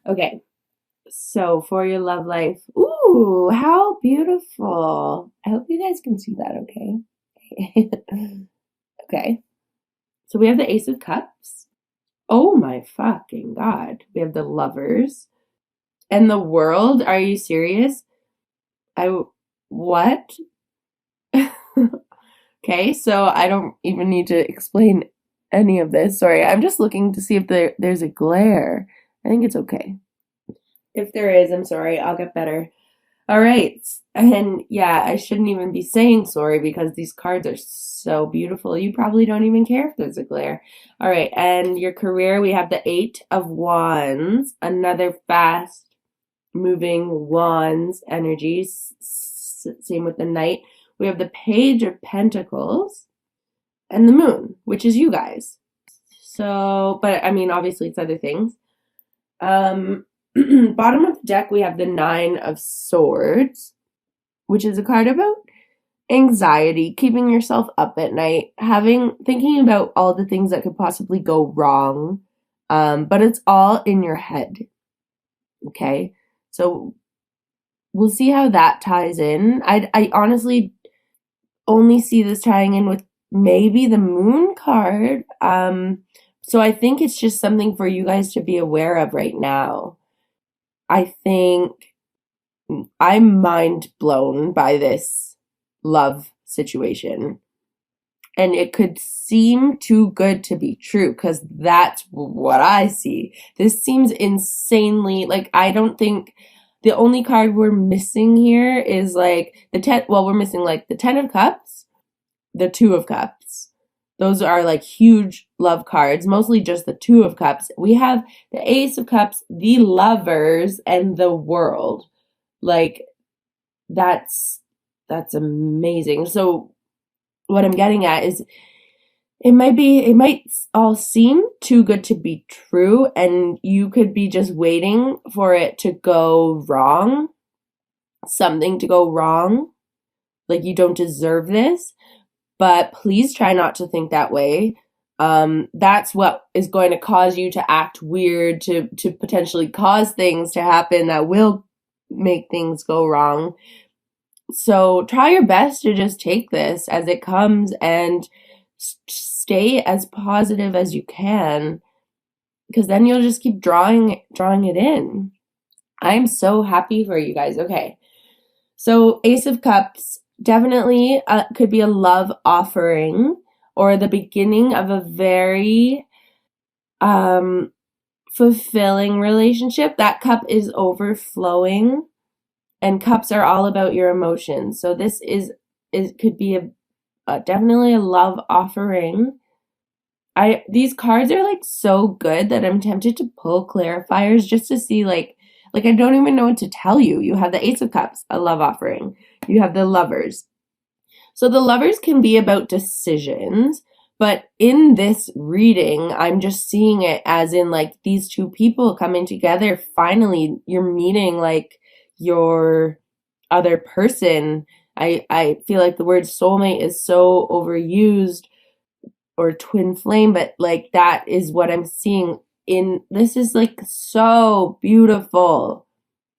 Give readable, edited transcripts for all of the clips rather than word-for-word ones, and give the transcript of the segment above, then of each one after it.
Okay, so for your love life, ooh, how beautiful. I hope you guys can see that, okay? Okay, so we have the Ace of Cups. Oh my fucking God. We have the Lovers. And the World. Are you serious? What? Okay, so I don't even need to explain any of this. Sorry, I'm just looking to see if there's a glare. I think it's okay. If there is, I'm sorry. I'll get better. All right. And yeah, I shouldn't even be saying sorry because these cards are so beautiful. You probably don't even care if there's a glare. All right. And your career, we have the Eight of Wands, another fast moving wands energies. Same with the Knight. We have the Page of Pentacles and the Moon, which is you guys. So, but I mean, obviously it's other things. Bottom of the deck, we have the Nine of Swords, which is a card about anxiety, keeping yourself up at night, thinking about all the things that could possibly go wrong. But it's all in your head. Okay. So we'll see how that ties in. I honestly only see this tying in with maybe the Moon card. So I think it's just something for you guys to be aware of right now. I think I'm mind blown by this love situation. And it could seem too good to be true because that's what I see. This seems insanely, like, I don't think the only card we're missing here is like we're missing like the Ten of Cups, the Two of Cups. Those are like huge love cards, mostly just the Two of Cups. We have the Ace of Cups, the Lovers, and the World. Like, that's amazing. So what I'm getting at is it might all seem too good to be true, and you could be just waiting for it to go wrong, something to go wrong, like you don't deserve this. But please try not to think that way. That's what is going to cause you to act weird, to potentially cause things to happen that will make things go wrong. So try your best to just take this as it comes and stay as positive as you can, because then you'll just keep drawing it in. I'm so happy for you guys. Okay. So Ace of Cups definitely could be a love offering or the beginning of a very fulfilling relationship. That cup is overflowing, and cups are all about your emotions. So this could be definitely a love offering. These cards are like so good that I'm tempted to pull clarifiers just to see like I don't even know what to tell you. You have the Ace of Cups, a love offering. You have the Lovers. So the Lovers can be about decisions, but in this reading, I'm just seeing it as in like these two people coming together. Finally, you're meeting like your other person. I feel like the word soulmate is so overused, or twin flame, but like that is what I'm seeing in this. Is like so beautiful.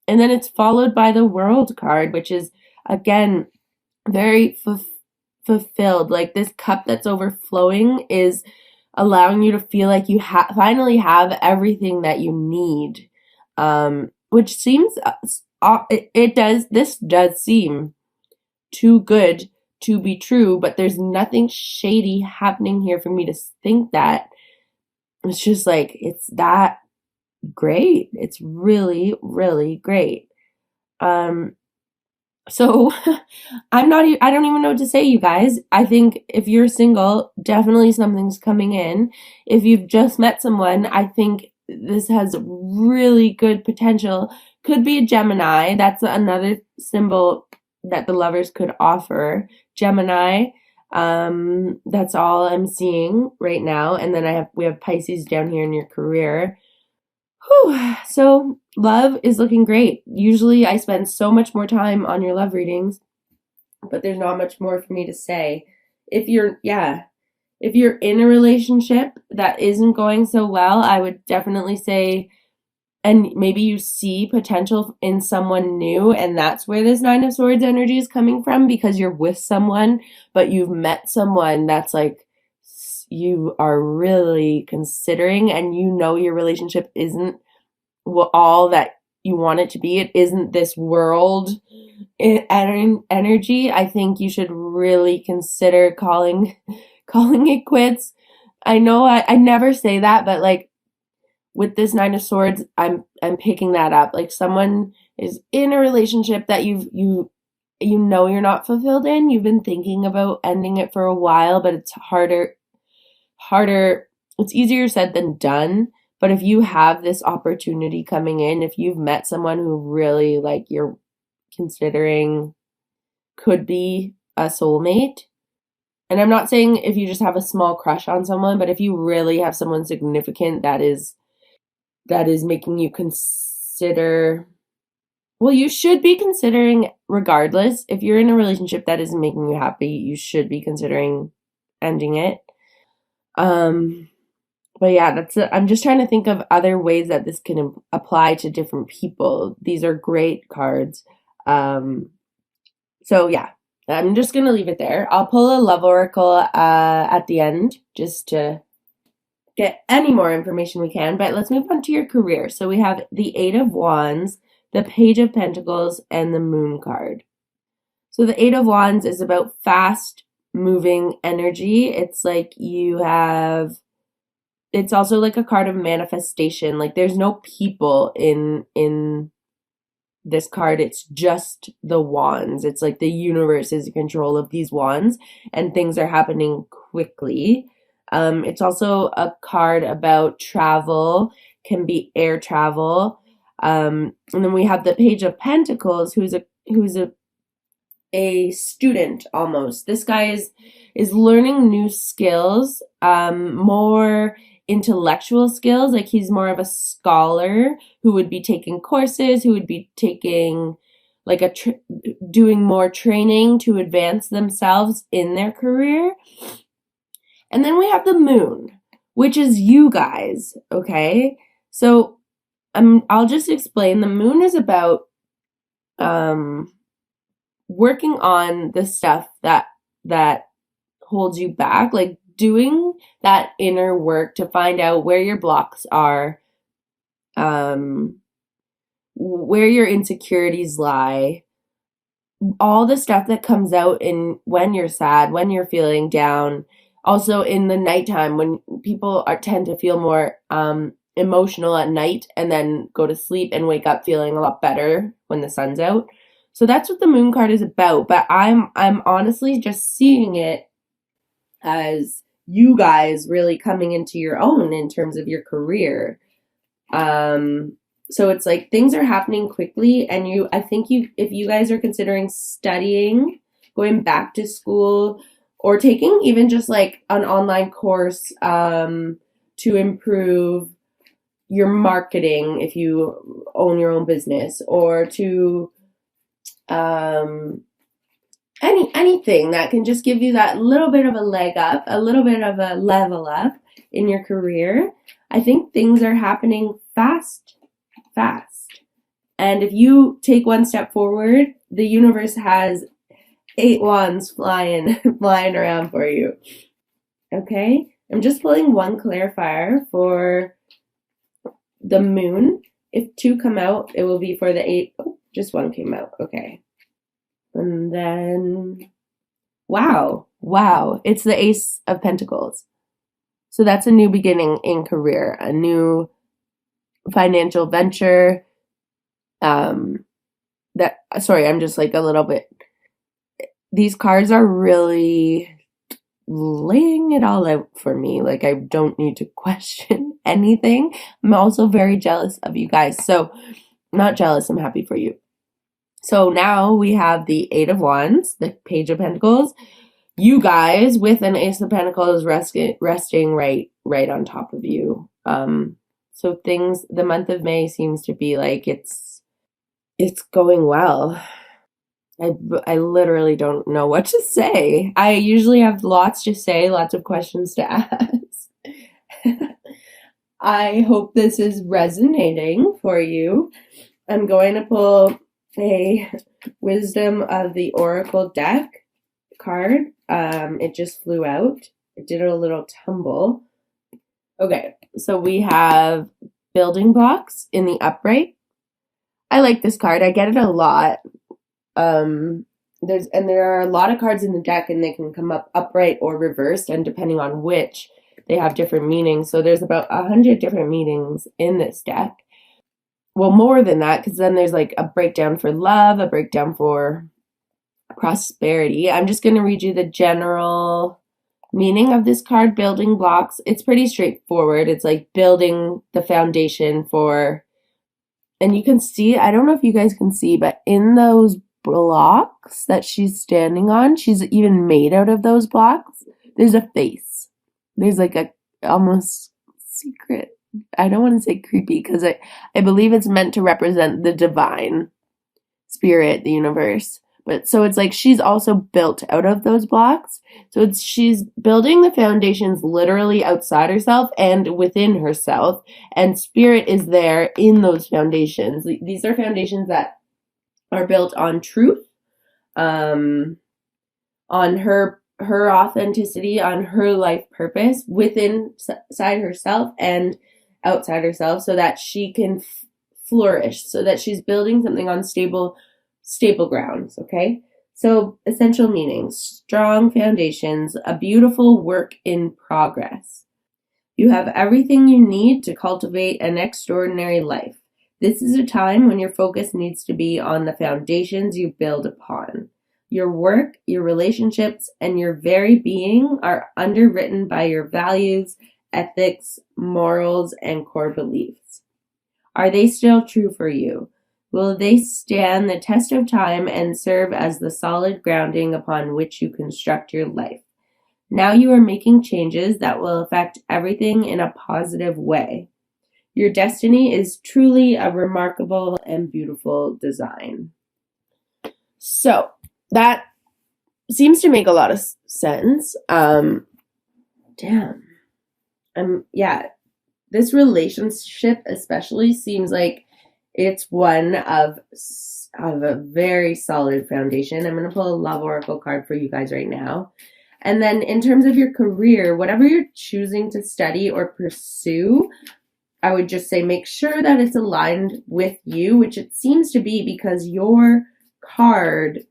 And then it's followed by the World card, which is again very fulfilled. Like this cup that's overflowing is allowing you to feel like you finally have everything that you need, which seems this does seem too good to be true, but there's nothing shady happening here for me to think that. It's just like, it's that great. It's really, really great. So I don't even know what to say, you guys. I think if you're single, definitely something's coming in. If you've just met someone, I think this has really good potential. Could be a Gemini. That's another symbol that the Lovers could offer. Gemini. That's all I'm seeing right now. And then we have Pisces down here in your career. Whew. So love is looking great. Usually I spend so much more time on your love readings, but there's not much more for me to say. If you're in a relationship that isn't going so well, I would definitely say and maybe you see potential in someone new, and that's where this Nine of Swords energy is coming from, because you're with someone, but you've met someone that's like you are really considering, and you know your relationship isn't all that you want it to be. It isn't this world energy. I think you should really consider calling it quits. I know I never say that, but like with this Nine of Swords, I'm picking that up. Like someone is in a relationship that you know you're not fulfilled in. You've been thinking about ending it for a while, but it's harder. It's easier said than done. But if you have this opportunity coming in, if you've met someone who really like you're considering could be a soulmate, and I'm not saying if you just have a small crush on someone, but if you really have someone significant that is making you consider, well, you should be considering regardless. If you're in a relationship that isn't making you happy, you should be considering ending it. But yeah, I'm just trying to think of other ways that this can apply to different people. These are great cards. So yeah, I'm just going to leave it there. I'll pull a love oracle at the end just to get any more information we can, but let's move on to your career. So we have the Eight of Wands, the Page of Pentacles, and the Moon card. So the Eight of Wands is about fast moving energy. It's like it's also like a card of manifestation. Like there's no people in this card. It's just the wands. It's like the universe is in control of these wands and things are happening quickly. It's also a card about travel, can be air travel. And then we have the Page of Pentacles, who's a student almost. This guy is learning new skills, more intellectual skills. Like he's more of a scholar who would be taking courses, who would be taking like doing more training to advance themselves in their career. And then we have the Moon, which is you guys, okay? So I'll just explain. The Moon is about working on the stuff that holds you back, like doing that inner work to find out where your blocks are, where your insecurities lie, all the stuff that comes out in when you're sad, when you're feeling down. Also in the nighttime, when people tend to feel more emotional at night and then go to sleep and wake up feeling a lot better when the sun's out. So that's what the Moon card is about. But I'm honestly just seeing it as you guys really coming into your own in terms of your career. So it's like things are happening quickly, and I think if you guys are considering studying, going back to school, or taking even just like an online course to improve your marketing if you own your own business, or to anything that can just give you that little bit of a leg up, a little bit of a level up in your career. I think things are happening fast. And if you take one step forward, the universe has 8 wands flying around for you. Okay? I'm just pulling one clarifier for the Moon. If 2 come out, it will be for the 8. Oh, just 1 came out. Okay. And then, wow, it's the Ace of Pentacles. So that's a new beginning in career, a new financial venture. I'm just like a little bit, these cards are really laying it all out for me. Like I don't need to question anything. I'm also very jealous of you guys. So not jealous, I'm happy for you. So now we have the 8 of Wands, the Page of Pentacles, you guys with an Ace of Pentacles resting right on top of you. So the month of May seems to be like it's going well. I literally don't know what to say. I usually have lots to say, lots of questions to ask. I hope this is resonating for you. I'm going to pull a Wisdom of the Oracle deck card. It just flew out. It did a little tumble. Okay, so we have building blocks in the upright. I like this card. I get it a lot. There are a lot of cards in the deck, and they can come up upright or reversed, and depending on which, they have different meanings. So there's about 100 different meanings in this deck. Well, more than that, because then there's like a breakdown for love, a breakdown for prosperity. I'm just going to read you the general meaning of this card, building blocks. It's pretty straightforward. It's like building the foundation for, and you can see, I don't know if you guys can see, but in those blocks that she's standing on, she's even made out of those blocks, there's a face. There's like a almost secret, I don't want to say creepy, because I believe it's meant to represent the divine spirit, the universe. But so it's like she's also built out of those blocks. So she's building the foundations literally outside herself and within herself. And spirit is there in those foundations. These are foundations that are built on truth, on her authenticity, on her life purpose inside herself and outside herself, so that she can flourish, so that she's building something on stable grounds. Okay, so essential meanings: strong foundations, a beautiful work in progress. You have everything you need to cultivate an extraordinary life. This is a time when your focus needs to be on the foundations you build upon. Your work, your relationships, and your very being are underwritten by your values, ethics, morals, and core beliefs. Are they still true for you? Will they stand the test of time and serve as the solid grounding upon which you construct your life? Now you are making changes that will affect everything in a positive way. Your destiny is truly a remarkable and beautiful design. So that seems to make a lot of sense. This relationship especially seems like it's one of a very solid foundation. I'm going to pull a Love Oracle card for you guys right now. And then in terms of your career, whatever you're choosing to study or pursue, I would just say make sure that it's aligned with you, which it seems to be, because your card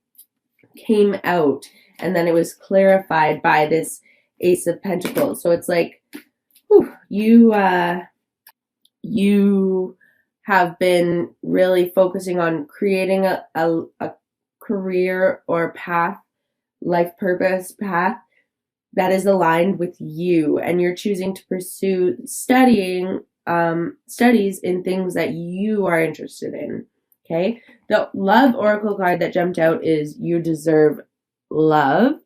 came out and then it was clarified by this Ace of Pentacles. So it's like, you have been really focusing on creating a career or path, life purpose path that is aligned with you, and you're choosing to pursue studies in things that you are interested in. Okay, the Love Oracle card that jumped out is you deserve love.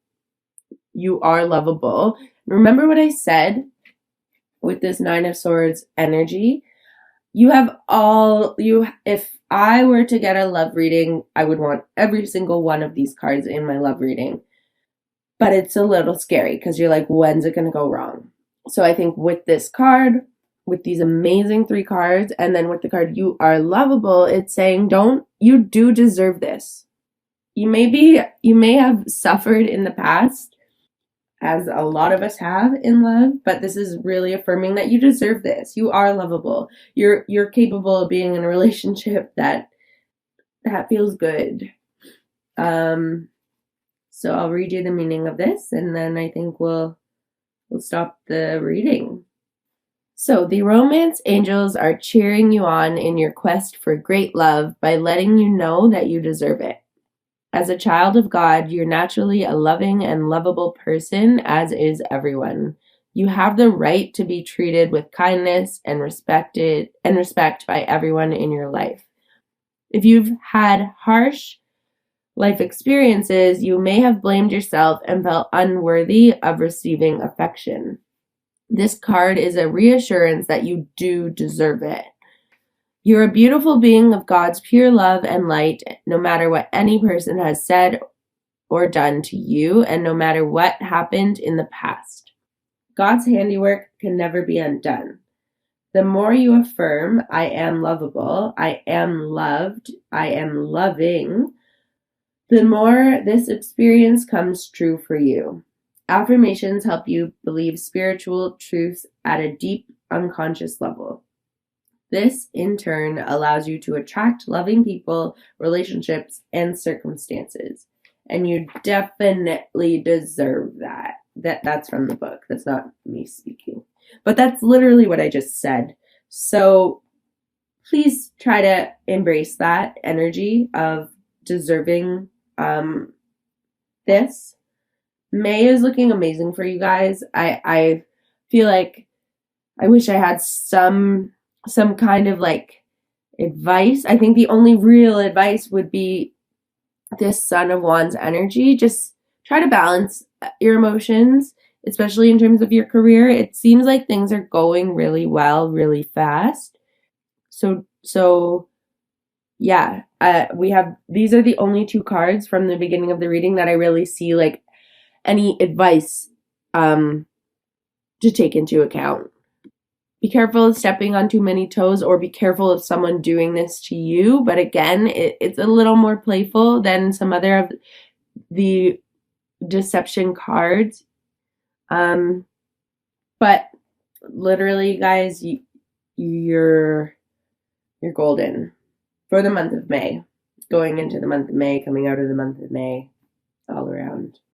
You are lovable. Remember what I said with this Nine of Swords energy? If I were to get a love reading, I would want every single one of these cards in my love reading. But it's a little scary because you're like, when's it going to go wrong? So I think with this card, with these amazing 3 cards, and then with the card you are lovable, it's saying you do deserve this. You may have suffered in the past, as a lot of us have in love, but this is really affirming that you deserve this. You are lovable. You're capable of being in a relationship that feels good. So I'll read you the meaning of this, and then I think we'll stop the reading. So the romance angels are cheering you on in your quest for great love by letting you know that you deserve it. As a child of God, you're naturally a loving and lovable person, as is everyone. You have the right to be treated with kindness and respect by everyone in your life. If you've had harsh life experiences, you may have blamed yourself and felt unworthy of receiving affection. This card is a reassurance that you do deserve it. You're a beautiful being of God's pure love and light, no matter what any person has said or done to you, and no matter what happened in the past. God's handiwork can never be undone. The more you affirm, I am lovable, I am loved, I am loving, the more this experience comes true for you. Affirmations help you believe spiritual truths at a deep, unconscious level. This, in turn, allows you to attract loving people, relationships, and circumstances. And you definitely deserve that. That's from the book. That's not me speaking. But that's literally what I just said. So please try to embrace that energy of deserving this. May is looking amazing for you guys. I feel like I wish I had some kind of like advice. I think the only real advice would be this Son of Wands energy. Just try to balance your emotions, especially in terms of your career. It seems like things are going really well, really fast. So yeah, we have, these are the only two cards from the beginning of the reading that I really see like any advice to take into account. Be careful of stepping on too many toes, or be careful of someone doing this to you. But again, it's a little more playful than some other of the deception cards. But literally, guys, you're golden for the month of May, going into the month of May, coming out of the month of May, all around.